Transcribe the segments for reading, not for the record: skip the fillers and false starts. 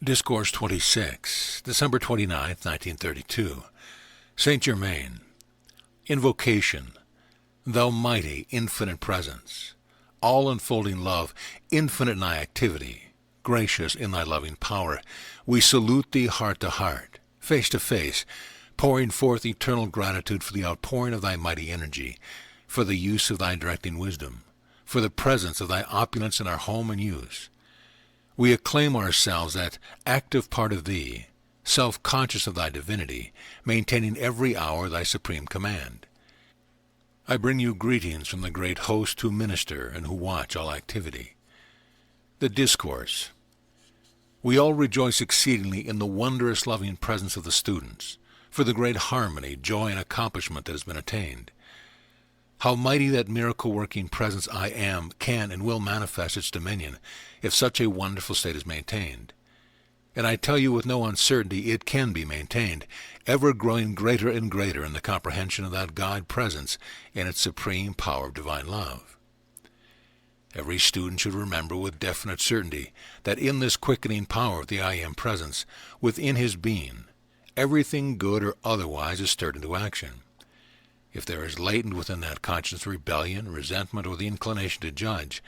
Discourse 26, December 29th, 1932. Saint Germain. Invocation. Thou mighty, infinite presence, all-enfolding love, infinite in thy activity, gracious in thy loving power, we salute thee heart to heart, face to face, pouring forth eternal gratitude for the outpouring of thy mighty energy, for the use of thy directing wisdom, for the presence of thy opulence in our home and use. We acclaim ourselves that active part of thee, self-conscious of thy divinity, maintaining every hour thy supreme command. I bring you greetings from the great host who minister and who watch all activity. The Discourse. We all rejoice exceedingly in the wondrous loving presence of the students, for the great harmony, joy, and accomplishment that has been attained. How mighty that miracle-working presence I am can and will manifest its dominion if such a wonderful state is maintained. And I tell you with no uncertainty it can be maintained, ever growing greater and greater in the comprehension of that God-presence in its supreme power of divine love. Every student should remember with definite certainty that in this quickening power of the I Am presence, within his being, everything good or otherwise is stirred into action. If there is latent within that conscience rebellion, resentment, or the inclination to judge,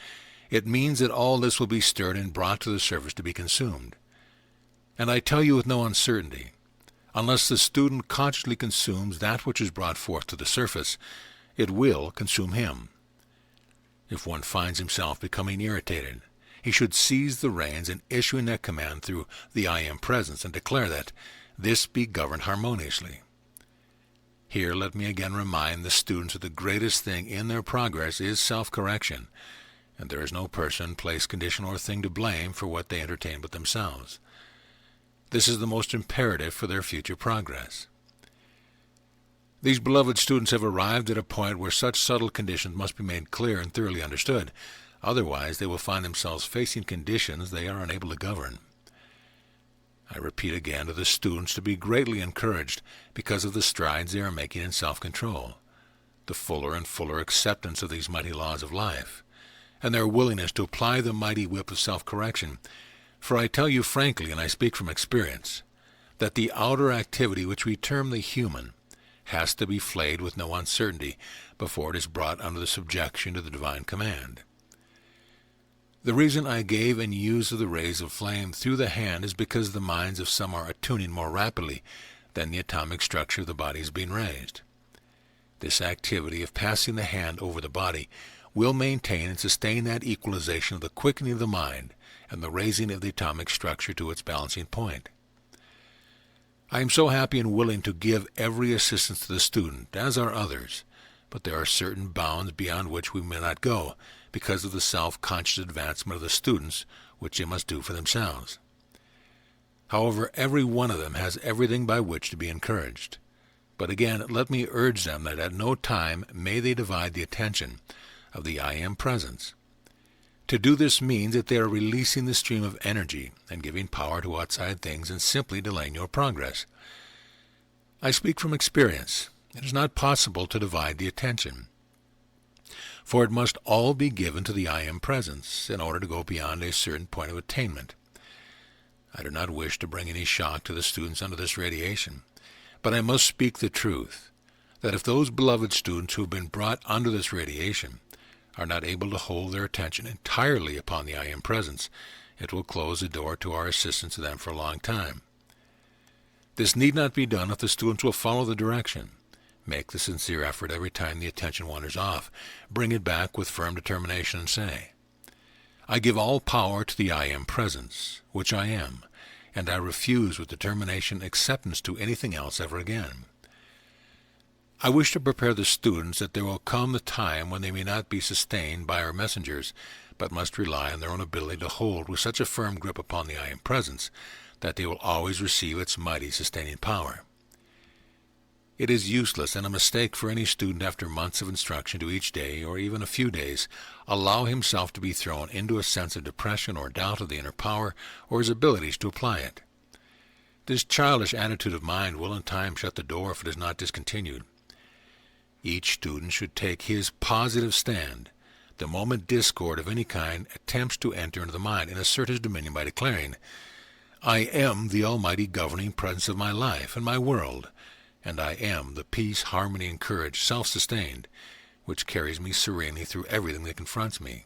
it means that all this will be stirred and brought to the surface to be consumed. And I tell you with no uncertainty, unless the student consciously consumes that which is brought forth to the surface, it will consume him. If one finds himself becoming irritated, he should seize the reins and issuing that command through the I Am presence and declare that this be governed harmoniously. Here let me again remind the students that the greatest thing in their progress is self-correction, and there is no person, place, condition, or thing to blame for what they entertain but themselves. This is the most imperative for their future progress. These beloved students have arrived at a point where such subtle conditions must be made clear and thoroughly understood. Otherwise, they will find themselves facing conditions they are unable to govern. I repeat again to the students to be greatly encouraged because of the strides they are making in self-control, the fuller and fuller acceptance of these mighty laws of life, and their willingness to apply the mighty whip of self-correction. For I tell you frankly, and I speak from experience, that the outer activity which we term the human has to be flayed with no uncertainty before it is brought under the subjection to the divine command. The reason I gave and used of the rays of flame through the hand is because the minds of some are attuning more rapidly than the atomic structure of the body is being raised. This activity of passing the hand over the body will maintain and sustain that equalization of the quickening of the mind and the raising of the atomic structure to its balancing point. I am so happy and willing to give every assistance to the student, as are others, but there are certain bounds beyond which we may not go, because of the self-conscious advancement of the students, which they must do for themselves. However, every one of them has everything by which to be encouraged. But again, let me urge them that at no time may they divide the attention of the I Am presence. To do this means that they are releasing the stream of energy and giving power to outside things and simply delaying your progress. I speak from experience. It is not possible to divide the attention, for it must all be given to the I Am presence in order to go beyond a certain point of attainment. I do not wish to bring any shock to the students under this radiation, but I must speak the truth, that if those beloved students who have been brought under this radiation are not able to hold their attention entirely upon the I Am presence, it will close the door to our assistance to them for a long time. This need not be done if the students will follow the direction. Make the sincere effort every time the attention wanders off. Bring it back with firm determination and say, I give all power to the I Am presence, which I am, and I refuse with determination acceptance to anything else ever again. I wish to prepare the students that there will come the time when they may not be sustained by our messengers, but must rely on their own ability to hold with such a firm grip upon the I Am presence that they will always receive its mighty sustaining power. It is useless and a mistake for any student after months of instruction to each day, or even a few days, allow himself to be thrown into a sense of depression or doubt of the inner power or his abilities to apply it. This childish attitude of mind will in time shut the door if it is not discontinued. Each student should take his positive stand the moment discord of any kind attempts to enter into the mind and assert his dominion by declaring, I am the almighty governing presence of my life and my world, and I am the peace, harmony, and courage, self-sustained, which carries me serenely through everything that confronts me.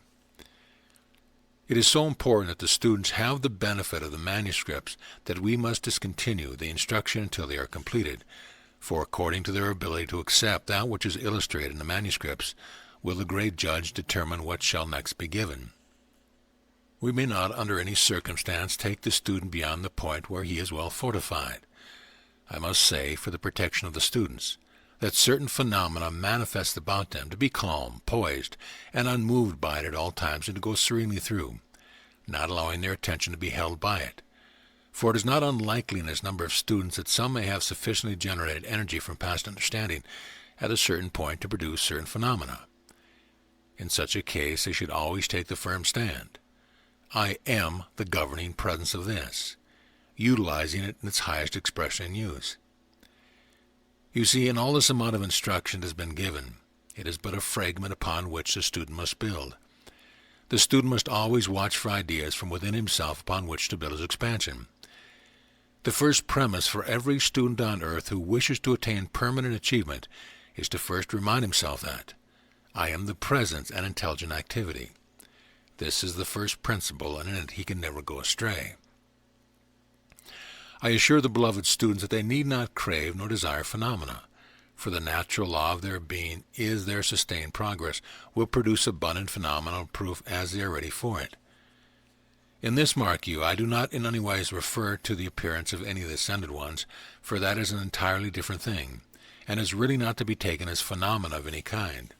It is so important that the students have the benefit of the manuscripts that we must discontinue the instruction until they are completed, for according to their ability to accept that which is illustrated in the manuscripts, will the great judge determine what shall next be given. We may not under any circumstance take the student beyond the point where he is well fortified. I must say, for the protection of the students, that certain phenomena manifest about them to be calm, poised, and unmoved by it at all times, and to go serenely through, not allowing their attention to be held by it. For it is not unlikely in this number of students that some may have sufficiently generated energy from past understanding at a certain point to produce certain phenomena. In such a case, they should always take the firm stand. I am the governing presence of this, utilizing it in its highest expression and use. You see, in all this amount of instruction that has been given, it is but a fragment upon which the student must build. The student must always watch for ideas from within himself upon which to build his expansion. The first premise for every student on earth who wishes to attain permanent achievement is to first remind himself that I am the presence and intelligent activity. This is the first principle, and in it he can never go astray. I assure the beloved students that they need not crave nor desire phenomena, for the natural law of their being is their sustained progress will produce abundant phenomenal proof as they are ready for it. In this, mark you, I do not in any wise refer to the appearance of any of the ascended ones, for that is an entirely different thing, and is really not to be taken as phenomena of any kind.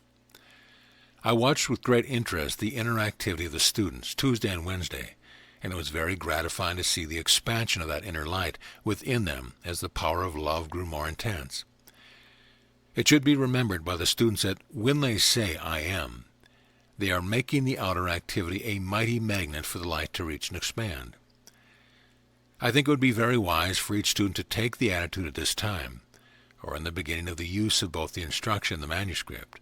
I watched with great interest the interactivity of the students Tuesday and Wednesday, and it was very gratifying to see the expansion of that inner light within them as the power of love grew more intense. It should be remembered by the students that when they say I am, they are making the outer activity a mighty magnet for the light to reach and expand. I think it would be very wise for each student to take the attitude at this time, or in the beginning of the use of both the instruction and the manuscript.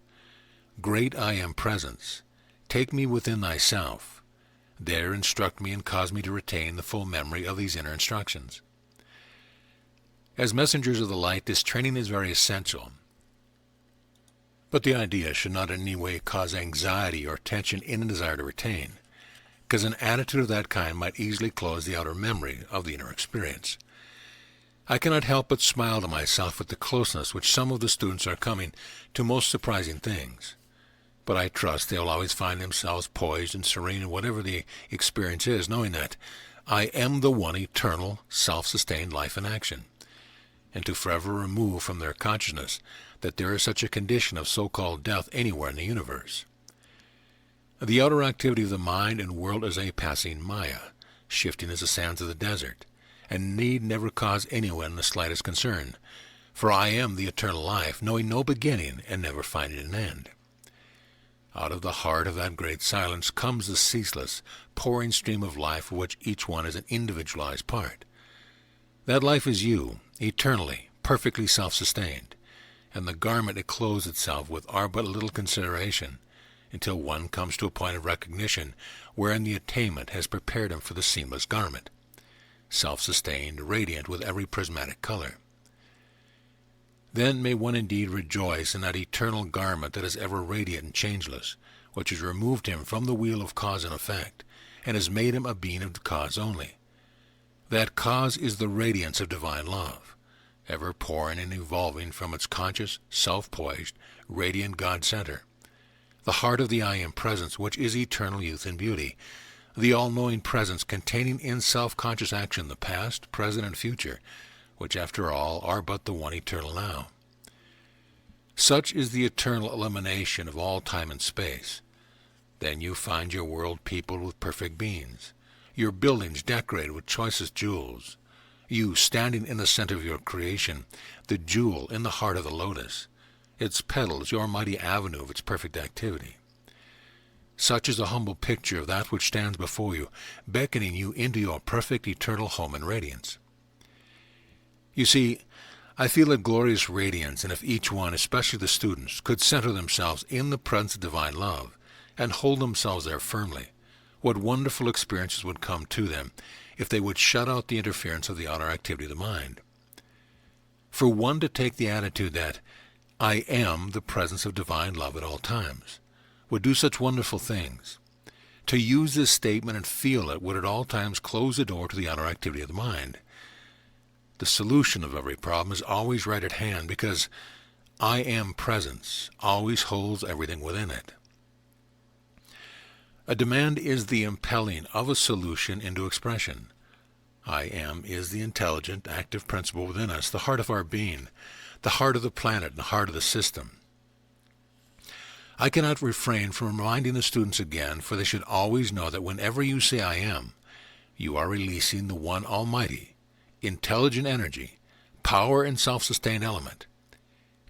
Great I am presence, take me within thyself. There instruct me and cause me to retain the full memory of these inner instructions. As messengers of the light, this training is very essential. But the idea should not in any way cause anxiety or tension in a desire to retain, because an attitude of that kind might easily close the outer memory of the inner experience. I cannot help but smile to myself at the closeness which some of the students are coming to most surprising things. But I trust they will always find themselves poised and serene in whatever the experience is, knowing that I am the one eternal, self-sustained life in action, and to forever remove from their consciousness that there is such a condition of so-called death anywhere in the universe. The outer activity of the mind and world is a passing maya, shifting as the sands of the desert, and need never cause anyone the slightest concern, for I am the eternal life, knowing no beginning and never finding an end. Out of the heart of that great silence comes the ceaseless, pouring stream of life of which each one is an individualized part. That life is you, eternally, perfectly self-sustained, and the garment it clothes itself with are but a little consideration, until one comes to a point of recognition wherein the attainment has prepared him for the seamless garment, self-sustained, radiant with every prismatic color. Then may one indeed rejoice in that eternal garment that is ever radiant and changeless, which has removed him from the wheel of cause and effect, and has made him a being of cause only. That cause is the radiance of divine love, ever pouring and evolving from its conscious, self-poised, radiant God-center, the heart of the I Am presence, which is eternal youth and beauty, the all-knowing presence containing in self-conscious action the past, present, and future, which after all are but the one eternal now. Such is the eternal elimination of all time and space. Then you find your world peopled with perfect beings, your buildings decorated with choicest jewels, you standing in the center of your creation, the jewel in the heart of the lotus, its petals your mighty avenue of its perfect activity. Such is a humble picture of that which stands before you, beckoning you into your perfect eternal home and radiance. You see, I feel a glorious radiance, and if each one, especially the students, could center themselves in the presence of divine love, and hold themselves there firmly, what wonderful experiences would come to them, if they would shut out the interference of the outer activity of the mind. For one to take the attitude that I am the presence of divine love at all times would do such wonderful things. To use this statement and feel it would at all times close the door to the outer activity of the mind. The solution of every problem is always right at hand because I am presence always holds everything within it. A demand is the impelling of a solution into expression. I am is the intelligent, active principle within us, the heart of our being, the heart of the planet, and the heart of the system. I cannot refrain from reminding the students again, for they should always know that whenever you say I am, you are releasing the one almighty, intelligent energy, power and self-sustained element.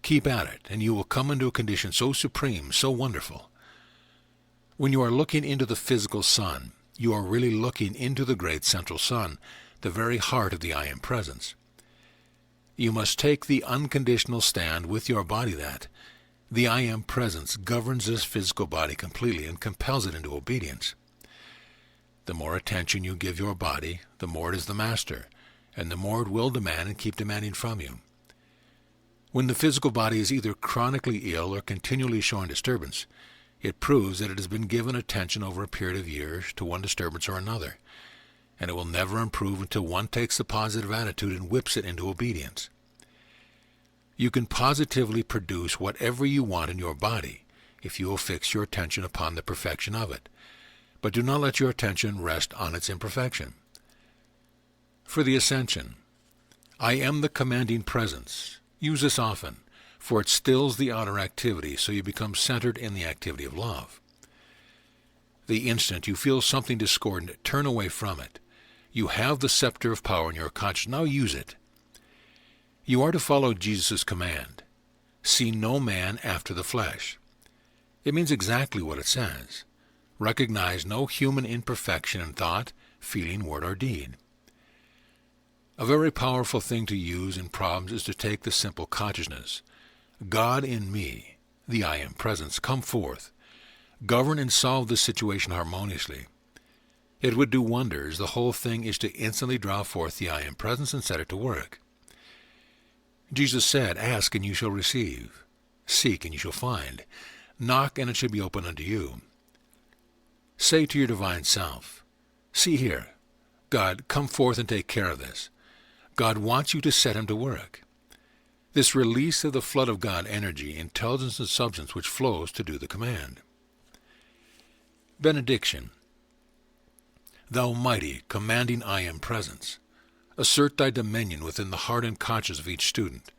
Keep at it, and you will come into a condition so supreme, so wonderful. When you are looking into the physical sun, you are really looking into the great central sun, the very heart of the I Am presence. You must take the unconditional stand with your body that the I Am presence governs this physical body completely and compels it into obedience. The more attention you give your body, the more it is the master, and the more it will demand and keep demanding from you. When the physical body is either chronically ill or continually showing disturbance, it proves that it has been given attention over a period of years to one disturbance or another, and it will never improve until one takes the positive attitude and whips it into obedience. You can positively produce whatever you want in your body if you will fix your attention upon the perfection of it, but do not let your attention rest on its imperfection. For the ascension, I am the commanding presence. Use this often, for it stills the outer activity so you become centered in the activity of love. The instant you feel something discordant, turn away from it. You have the scepter of power in your conscience. Now use it. You are to follow Jesus' command. See no man after the flesh. It means exactly what it says. Recognize no human imperfection in thought, feeling, word, or deed. A very powerful thing to use in problems is to take the simple consciousness. God in me, the I Am presence, come forth. Govern and solve this situation harmoniously. It would do wonders. The whole thing is to instantly draw forth the I Am presence and set it to work. Jesus said, ask and you shall receive. Seek and you shall find. Knock and it shall be opened unto you. Say to your divine self, see here, God, come forth and take care of this. God wants you to set him to work. This release of the flood of God energy, intelligence, and substance which flows to do the command. Benediction. Thou mighty, commanding I Am presence, assert thy dominion within the heart and conscience of each student.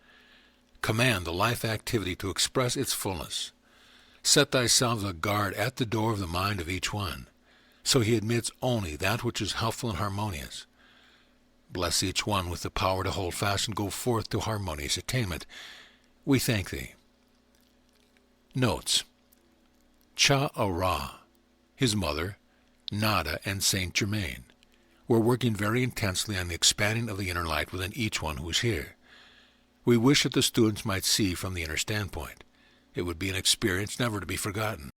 Command the life activity to express its fullness. Set thyself a guard at the door of the mind of each one, so he admits only that which is helpful and harmonious. Bless each one with the power to hold fast and go forth to harmonious attainment. We thank thee. Notes. Cha-Ra, his mother, Nada, and Saint Germain were working very intensely on the expanding of the inner light within each one who is here. We wish that the students might see from the inner standpoint. It would be an experience never to be forgotten.